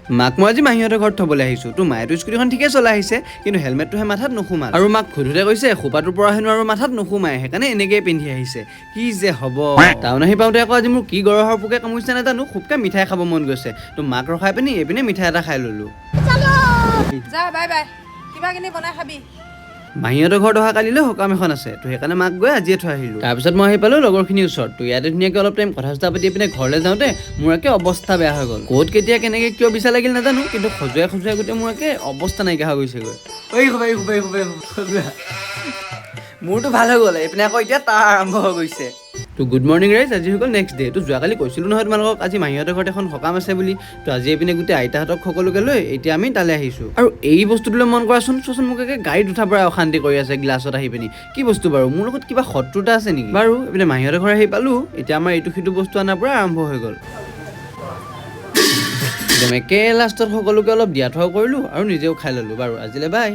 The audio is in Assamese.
মাক মই আজি মাহীহঁতৰ ঘৰত থ'বলৈ আহিছোঁ। তোৰ মায়েতো স্কুটিখন ঠিকে চলাই আহিছে, কিন্তু হেলমেটটোহে মাথাত নোসোমাল। আৰু মাক সোধোতে কৈছে খোপাটোৰ পৰা হেনো আৰু মাথাত নোসোমায়, সেইকাৰণে এনেকেই পিন্ধি আহিছে। কি যে হ'ব। টাউন আহি পাওঁতে আকৌ আজি মোৰ কি গৰহৰ পোকে কামুৰিছে নাজানো, খুবকে মিঠাই খাব মন গৈছে। তো মাক ৰখাই পিনি এইপিনে মিঠাই এটা খাই ল'লোঁ। যা বাই বাই, কিবা কিনি বনাই খাবি। মাহীহঁতৰ ঘৰত অহা কালিলৈ সকাম এখন আছে, তো সেইকাৰণে মাক গৈ আজিয়ে থৈ আহিলোঁ। তাৰপিছত মই আহি পালোঁ লগৰখিনিৰ ওচৰত। তো ইয়াতে ধুনীয়াকৈ অলপ টাইম কথা চথা পাতি পিনে ঘৰলৈ যাওঁতে মোৰ একে অৱস্থা বেয়া হৈ গ'ল। ক'ত কেতিয়া কেনেকৈ কিয় বিচা লাগিল নাজানো, কিন্তু খজুৱাই গোটেই মোৰ একে অৱস্থা নাইকিয়া হৈ গৈছেগৈ। মোৰতো ভাল হৈ গ'ল, এইপিনে আকৌ এতিয়া তাৰ আৰম্ভ হৈ গৈছে। তো গুড মৰ্ণিং ৰাইজ, আজি হৈ গ'ল নেক্সট ডে। তো যোৱাকালি কৈছিলোঁ নহয় তোমালোকক আজি মাহীহঁতৰ ঘৰত এখন সকাম আছে বুলি। তো আজি এইপিনে গোটেই আইতাহঁতক সকলোকে লৈ এতিয়া আমি তালৈ আহিছোঁ। আৰু এই বস্তুটোলৈ মন কৰাচোন, চোৱাচোন মোক একে গাড়ীত উঠাৰ পৰা অশান্তি কৰি আছে গ্লাছত আহি পিনি। কি বস্তু বাৰু, মোৰ লগত কিবা শত্ৰুতা আছে নেকি? বাৰু এইপিনে মাহীহঁতৰ ঘৰ আহি পালোঁ, এতিয়া আমাৰ এইটো সিটো বস্তু অনাৰ পৰা আৰম্ভ হৈ গ'ল। একে লাষ্টত সকলোকে অলপ দিয়া থোৱাও কৰিলোঁ আৰু নিজেও খাই ল'লোঁ। বাৰু আজিলৈ বাই।